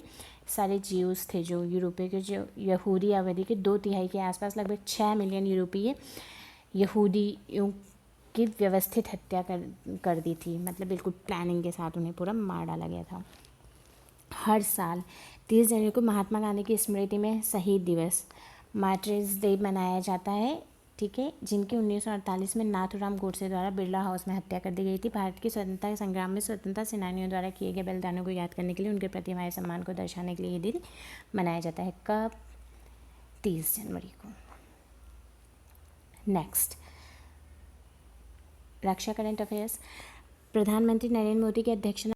सारे जीव्स थे, जो यूरोपीय के जो यहूदी आबादी के 2/3 के आसपास लगभग 6 मिलियन यूरोपीय यहूदियों की व्यवस्थित हत्या कर दी थी। मतलब बिल्कुल प्लानिंग के साथ उन्हें पूरा मार डाला गया था। हर साल 30 जनवरी को महात्मा गांधी की स्मृति में शहीद दिवस, मार्टिर्स डे मनाया जाता है। ठीक है, जिनकी 1948 में नाथूराम गोडसे द्वारा बिरला हाउस में हत्या कर दी गई थी। भारत की स्वतंत्रता संग्राम में स्वतंत्रता सेनानियों द्वारा किए गए बलिदानों को याद करने के लिए, उनके प्रति हमारे सम्मान को दर्शाने के लिए ये दिन मनाया जाता है। कब? 30 जनवरी को। नेक्स्ट, रक्षा करंट अफेयर्स। प्रधानमंत्री नरेंद्र मोदी की अध्यक्षता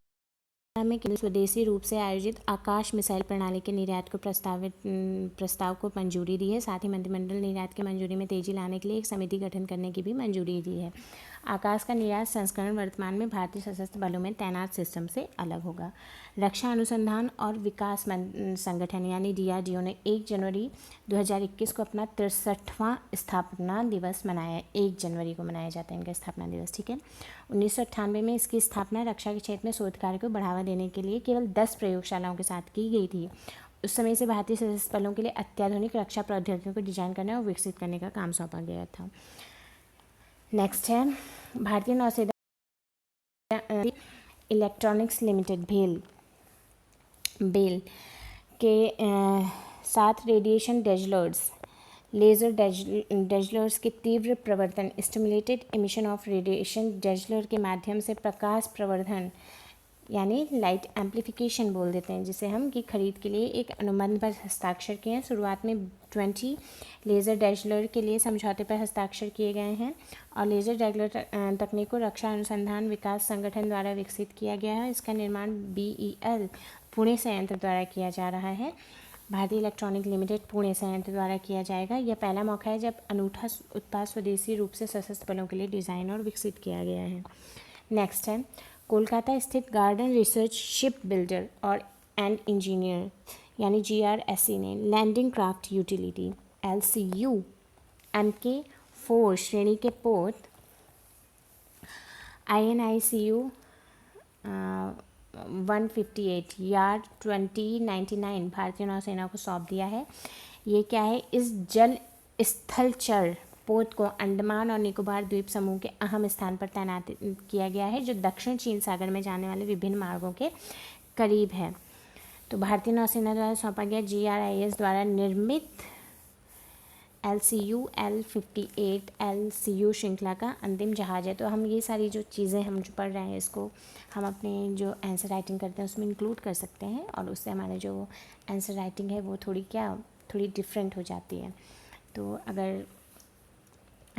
में केंद्र स्वदेशी रूप से आयोजित आकाश मिसाइल प्रणाली के निर्यात को प्रस्ताव को मंजूरी दी है। साथ ही मंत्रिमंडल निर्यात की मंजूरी में तेजी लाने के लिए एक समिति गठन करने की भी मंजूरी दी है। आकाश का निर्यात संस्करण वर्तमान में भारतीय सशस्त्र बलों में तैनात सिस्टम से अलग होगा। रक्षा अनुसंधान और विकास संगठन यानी DRDO ने 1 जनवरी 2021 को अपना 63वां स्थापना दिवस मनाया। 1 जनवरी को मनाया जाता है इनका स्थापना दिवस। ठीक है, 1998 में इसकी स्थापना रक्षा के क्षेत्र में शोध कार्य को बढ़ावा देने के लिए केवल 10 प्रयोगशालाओं के साथ की गई थी। उस समय से भारतीय सशस्त्र बलों के लिए अत्याधुनिक रक्षा प्रौद्योगिकियों को डिजाइन करने और विकसित करने का काम सौंपा गया था। नेक्स्ट है, भारतीय नौसेना इलेक्ट्रॉनिक्स लिमिटेड बेल के 7 रेडिएशन डेजलर्स, लेज़र डेजलर्स के तीव्र प्रवर्धन, स्टिमुलेटेड एमिशन ऑफ रेडिएशन डेजलर के माध्यम से प्रकाश प्रवर्धन यानी लाइट एम्प्लीफिकेशन बोल देते हैं, जिसे हम की खरीद के लिए एक अनुबंध पर हस्ताक्षर किए हैं। शुरुआत में 20 लेज़र डेजलर के लिए समझौते पर हस्ताक्षर किए गए हैं। और लेज़र डेजलर तकनीक को रक्षा अनुसंधान विकास संगठन द्वारा विकसित किया गया है। इसका निर्माण BEL पुणे संयंत्र द्वारा किया जा रहा है। भारतीय इलेक्ट्रॉनिक लिमिटेड पुणे संयंत्र द्वारा किया जाएगा। यह पहला मौका है जब अनूठा उत्पाद स्वदेशी रूप से सशस्त्र बलों के लिए डिज़ाइन और विकसित किया गया है। नेक्स्ट है कोलकाता स्थित गार्डन रिसर्च शिप बिल्डर और एंड इंजीनियर यानी GRSE ने landing craft utility LCU MK4 श्रेणी के पोत INICU 158 यार्ड 2099 भारतीय नौसेना को सौंप दिया है। ये क्या है, इस जल स्थलचर पोत को अंडमान और निकोबार द्वीप समूह के अहम स्थान पर तैनात किया गया है, जो दक्षिण चीन सागर में जाने वाले विभिन्न मार्गों के करीब है। तो भारतीय नौसेना द्वारा सौंपा गया GRIS द्वारा निर्मित LCU L58 LCU श्रृंखला का अंतिम जहाज है। तो हम ये सारी जो चीज़ें हम जो पढ़ रहे हैं इसको हम अपने जो आंसर राइटिंग करते हैं उसमें इंक्लूड कर सकते हैं, और उससे हमारे जो आंसर राइटिंग है वो थोड़ी डिफरेंट हो जाती है। तो अगर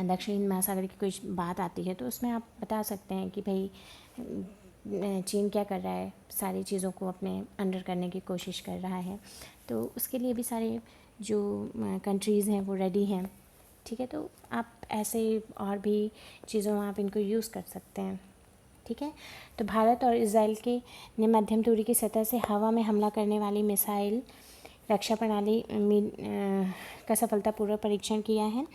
दक्षिण हिंद महासागर की कोई बात आती है तो उसमें आप बता सकते हैं कि भाई चीन क्या कर रहा है, सारी चीज़ों को अपने अंडर करने की कोशिश कर रहा है। तो उसके लिए भी सारे जो कंट्रीज़ हैं वो रेडी हैं। ठीक है, तो आप ऐसे और भी चीज़ों में आप इनको यूज़ कर सकते हैं। ठीक है, तो भारत और इजराइल के ने मध्यम दूरी की सतह से हवा में हमला करने वाली मिसाइल रक्षा प्रणाली का सफलतापूर्वक परीक्षण किया है।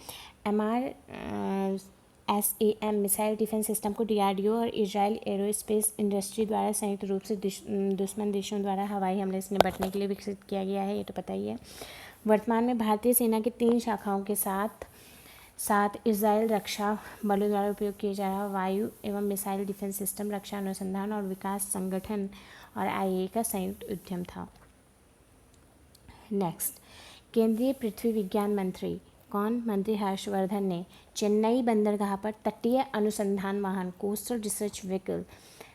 MRSAM मिसाइल डिफेंस सिस्टम को DRDO और इजराइल एरोस्पेस इंडस्ट्री द्वारा संयुक्त रूप से दुश्मन देशों द्वारा हवाई हमले से निपटने के लिए विकसित किया गया है, ये तो पता ही है। वर्तमान में भारतीय सेना की 3 शाखाओं के साथ इजराइल रक्षा बलों द्वारा उपयोग किया जा रहा वायु एवं मिसाइल डिफेंस सिस्टम रक्षा अनुसंधान और विकास संगठन और IA का संयुक्त उद्यम था। नेक्स्ट, केंद्रीय पृथ्वी विज्ञान मंत्री मंत्री हर्षवर्धन ने चेन्नई बंदरगाह पर तटीय अनुसंधान वाहन कोस्टल रिसर्च व्हीकल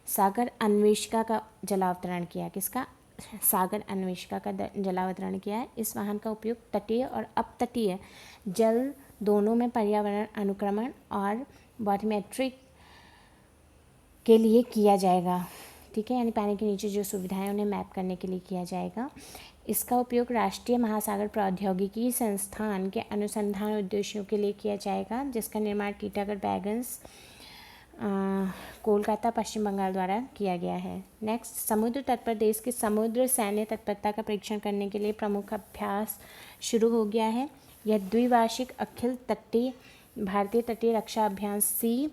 सागर अन्वेषिका का जलावतरण किया। किसका? सागर अन्वेषिका का जलावतरण किया है। इस वाहन का उपयोग तटीय और अपतटीय जल दोनों में पर्यावरण अनुक्रमण और बॉटोमेट्रिक के लिए किया जाएगा। ठीक है, यानी पानी के नीचे जो सुविधाएं उन्हें मैप करने के लिए किया जाएगा। इसका उपयोग राष्ट्रीय महासागर प्रौद्योगिकी संस्थान के अनुसंधान उद्देश्यों के लिए किया जाएगा, जिसका निर्माण टीटागढ़ बैगन्स कोलकाता पश्चिम बंगाल द्वारा किया गया है। नेक्स्ट, समुद्र तट पर देश की समुद्र सैन्य तत्परता का परीक्षण करने के लिए प्रमुख अभ्यास शुरू हो गया है। यह द्विवार्षिक अखिल तटीय भारतीय तटीय रक्षा अभियान सी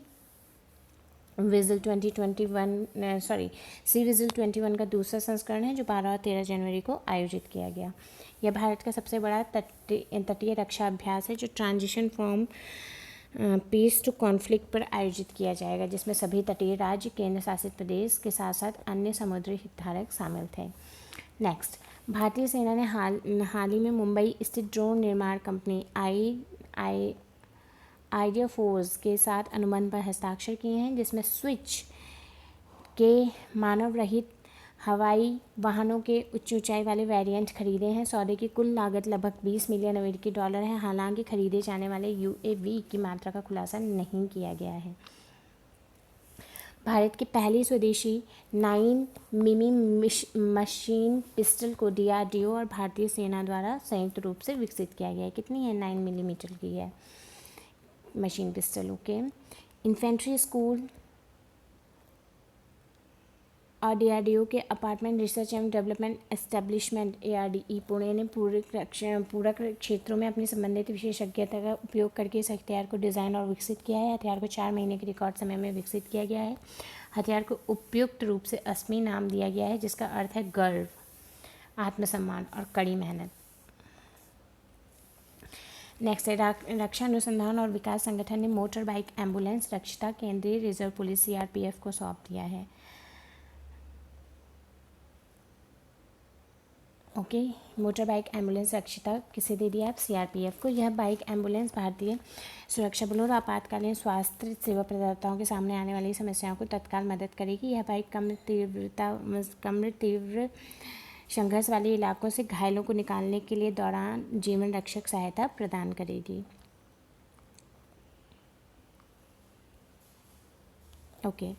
विजिल 21 का दूसरा संस्करण है, जो 12 और 13 जनवरी को आयोजित किया गया। यह भारत का सबसे बड़ा तटीय रक्षा अभ्यास है, जो transition from peace to conflict पर आयोजित किया जाएगा, जिसमें सभी तटीय राज्य, केंद्र शासित प्रदेश के साथ साथ अन्य समुद्री हितधारक शामिल थे। नेक्स्ट, भारतीय सेना ने हाल ही में मुंबई स्थित ड्रोन निर्माण कंपनी आइडिया फोर्स के साथ अनुबंध पर हस्ताक्षर किए हैं, जिसमें स्विच के मानव रहित हवाई वाहनों के उच्च ऊंचाई वाले वेरिएंट खरीदे हैं। सौदे की कुल लागत लगभग $20 मिलियन है। हालांकि खरीदे जाने वाले UAV की मात्रा का खुलासा नहीं किया गया है। भारत की पहली स्वदेशी 9mm मशीन पिस्टल को DRDO और भारतीय सेना द्वारा संयुक्त रूप से विकसित किया गया है। कितनी है? 9mm की है machine pistol. Okay, infantry school और DRDO के apartment research and development establishment ARDE Pune ने पूरक क्षेत्रों में अपनी संबंधित विशेषज्ञता का उपयोग करके इस हथियार को डिज़ाइन और विकसित किया है। हथियार को 4 महीने के रिकॉर्ड समय में विकसित किया गया है। हथियार को उपयुक्त रूप से अस्मी नाम दिया गया है, जिसका अर्थ है गर्व, आत्मसम्मान और कड़ी मेहनत। नेक्स्ट है, रक्षा अनुसंधान और विकास संगठन ने मोटर बाइक एम्बुलेंस रक्षिता केंद्रीय रिजर्व पुलिस CRPF को सौंप दिया है। ओके, मोटर बाइक एम्बुलेंस रक्षिता किसे दे दिया आप? CRPF को। यह बाइक एम्बुलेंस भारतीय सुरक्षा बलों और आपातकालीन स्वास्थ्य सेवा प्रदाताओं के सामने आने वाली समस्याओं को तत्काल मदद करेगी। यह बाइक कम तीव्र संघर्ष वाले इलाकों से घायलों को निकालने के लिए दौरान जीवन रक्षक सहायता प्रदान करेगी। ओके,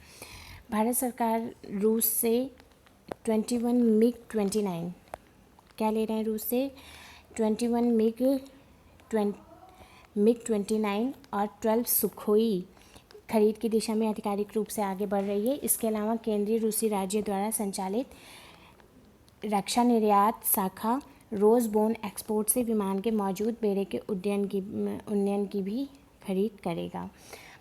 भारत सरकार रूस से 21 MiG-29 क्या ले रहे हैं रूस से? 21 मिग 29 और 12 सुखोई खरीद की दिशा में आधिकारिक रूप से आगे बढ़ रही है। इसके अलावा केंद्रीय रूसी राज्य द्वारा संचालित रक्षा निर्यात शाखा रोजबोन एक्सपोर्ट से विमान के मौजूद बेड़े के उन्नयन की भी खरीद करेगा।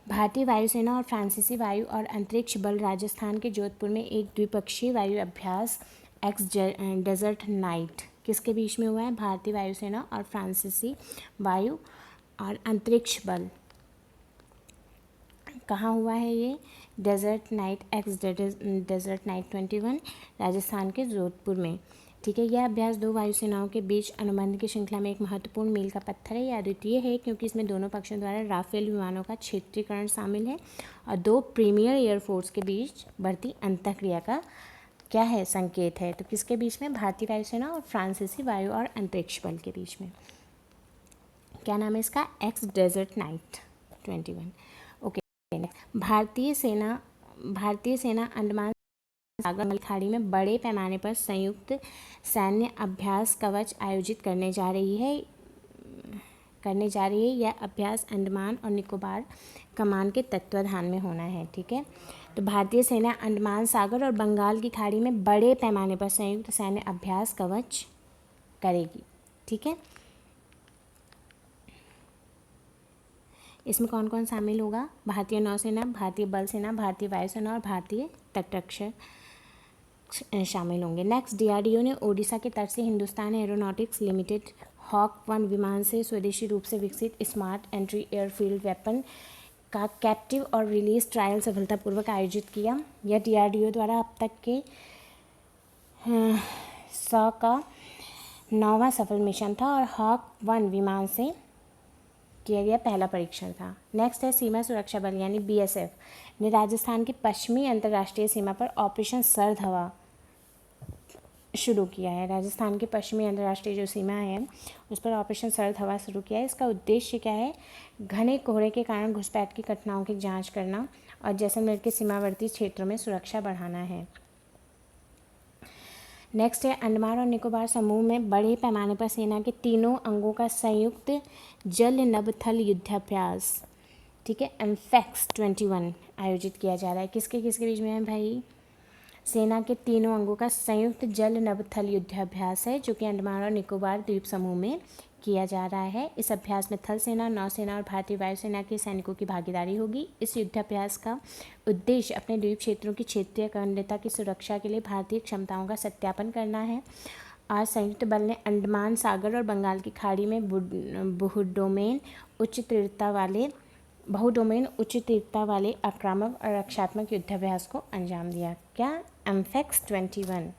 भारतीय वायुसेना और फ्रांसीसी वायु और अंतरिक्ष बल राजस्थान के जोधपुर में एक द्विपक्षीय वायु अभ्यास एक्स डेजर्ट नाइट किसके बीच में हुआ है? भारतीय वायुसेना और फ्रांसीसी वायु और अंतरिक्ष बल। कहाँ हुआ है ये? Desert knight X desert knight 21 Rajasthan के जोधपुर में। ठीक है, यह अभ्यास दो वायुसेनाओं के बीच अनुबंध की श्रृंखला में एक महत्वपूर्ण मील का पत्थर है। यह अद्वितीय है क्योंकि इसमें दोनों पक्षों द्वारा राफेल विमानों का क्षेत्रीकरण शामिल है और दो प्रीमियर एयरफोर्स के बीच बढ़ती अंतःक्रिया का क्या है? संकेत है। तो किसके बीच में? भारतीय वायुसेना और फ्रांसीसी वायु और अंतरिक्ष बल के बीच में। क्या नाम है इसका? X desert knight 21। ओके, भारतीय सेना अंडमान सागर खाड़ी में बड़े पैमाने पर संयुक्त सैन्य अभ्यास कवच आयोजित करने जा रही है। यह अभ्यास अंडमान और निकोबार कमान के तत्वाधान में होना है। ठीक है, तो भारतीय सेना अंडमान सागर और बंगाल की खाड़ी में बड़े पैमाने पर संयुक्त सैन्य अभ्यास कवच करेगी। ठीक है, इसमें कौन कौन शामिल होगा? भारतीय नौसेना, भारतीय बल सेना, भारतीय वायुसेना और भारतीय तटरक्षक शामिल होंगे। नेक्स्ट, डीआरडीओ ने ओडिशा के तट से हिंदुस्तान एरोनॉटिक्स लिमिटेड हॉक 1 विमान से स्वदेशी रूप से विकसित स्मार्ट एंट्री एयरफील्ड वेपन का कैप्टिव और रिलीज ट्रायल सफलतापूर्वक आयोजित किया। यह डीआरडीओ द्वारा अब तक के 100 का 9वां सफल मिशन था और हॉक 1 विमान से किया गया पहला परीक्षण था। नेक्स्ट है, सीमा सुरक्षा बल यानी बीएसएफ ने राजस्थान की पश्चिमी अंतर्राष्ट्रीय सीमा पर ऑपरेशन सर्द हवा शुरू किया है। राजस्थान की पश्चिमी अंतर्राष्ट्रीय जो सीमा है उस पर ऑपरेशन सर्द हवा शुरू किया है। इसका उद्देश्य क्या है? घने कोहरे के कारण घुसपैठ की घटनाओं की जांच करना और जैसलमेर के सीमावर्ती क्षेत्रों में सुरक्षा बढ़ाना है। नेक्स्ट है, अंडमान और निकोबार समूह में बड़े पैमाने पर सेना के तीनों अंगों का संयुक्त जल नभ थल युद्धाभ्यास, ठीक है, एम्फेक्स 21 आयोजित किया जा रहा है। किसके बीच में है भाई? सेना के तीनों अंगों का संयुक्त जल नभ थल युद्धाभ्यास है जो कि अंडमान और निकोबार द्वीप समूह में किया जा रहा है। इस अभ्यास में थल सेना, नौसेना और भारतीय वायुसेना के सैनिकों की भागीदारी होगी। इस युद्धाभ्यास का उद्देश्य अपने द्वीप क्षेत्रों की क्षेत्रीय अखंडता की सुरक्षा के लिए भारतीय क्षमताओं का सत्यापन करना है। आज संयुक्त बल ने अंडमान सागर और बंगाल की खाड़ी में बहुडोमेन उच्च तीव्रता वाले आक्रामक और रक्षात्मक युद्धाभ्यास को अंजाम दिया। क्या? एम्फेक्स 21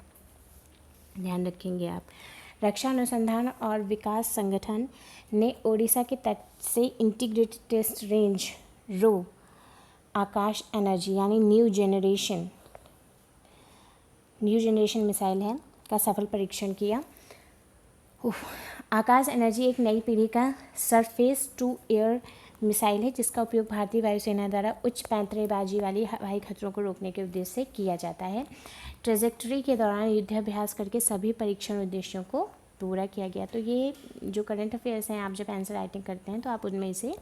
ध्यान रखेंगे आप। रक्षा अनुसंधान और विकास संगठन ने ओडिशा के तट से इंटीग्रेटेड टेस्ट रेंज रो आकाश एनर्जी यानी न्यू जनरेशन मिसाइल है का सफल परीक्षण किया। आकाश एनर्जी एक नई पीढ़ी का सरफेस टू एयर मिसाइल है जिसका उपयोग भारतीय वायुसेना द्वारा उच्च पैंतरेबाजी वाली हवाई खतरों को रोकने के उद्देश्य से किया जाता है। ट्रेजेक्टरी के दौरान युद्धाभ्यास करके सभी परीक्षण उद्देश्यों को पूरा किया गया। तो ये जो करंट अफेयर्स हैं, आप जब आंसर राइटिंग करते हैं तो आप उनमें इसे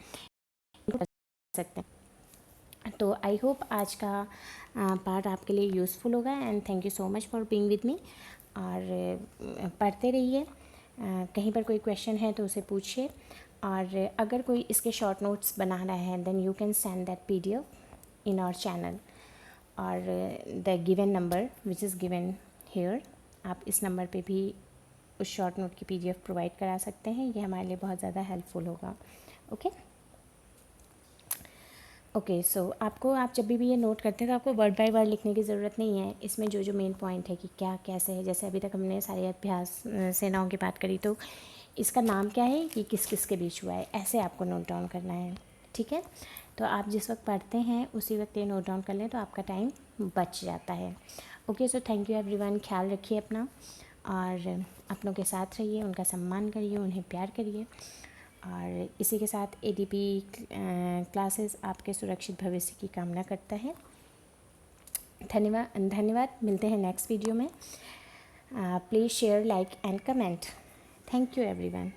कर सकते हैं। तो आई होप आज का पार्ट आपके लिए यूज़फुल होगा and thank you so much for being with me. और पढ़ते रहिए, कहीं पर कोई क्वेश्चन है तो उसे पूछिए और अगर कोई इसके शॉर्ट नोट्स बना रहा है then you can send that PDF in our channel और the given number which is given here. आप इस नंबर पे भी उस शॉर्ट नोट की PDF प्रोवाइड करा सकते हैं। ये हमारे लिए बहुत ज़्यादा हेल्पफुल होगा। ओके सो आप जब भी ये नोट करते हैं तो आपको वर्ड बाय वर्ड लिखने की ज़रूरत नहीं है। इसमें जो मेन पॉइंट है कि क्या कैसे है, जैसे अभी तक हमने सारे अभ्यास सेनाओं की बात करी तो इसका नाम क्या है, ये किस किस के बीच हुआ है, ऐसे आपको नोट डाउन करना है। ठीक है, तो आप जिस वक्त पढ़ते हैं उसी वक्त ये नोट डाउन कर लें तो आपका टाइम बच जाता है। Okay so thank you everyone. ख्याल रखिए अपना और अपनों के साथ रहिए, उनका सम्मान करिए, उन्हें प्यार करिए और इसी के साथ ADP क्लासेस आपके सुरक्षित भविष्य की कामना करता है। धन्यवाद। मिलते हैं नेक्स्ट वीडियो में। Please share, like and comment. Thank you everyone.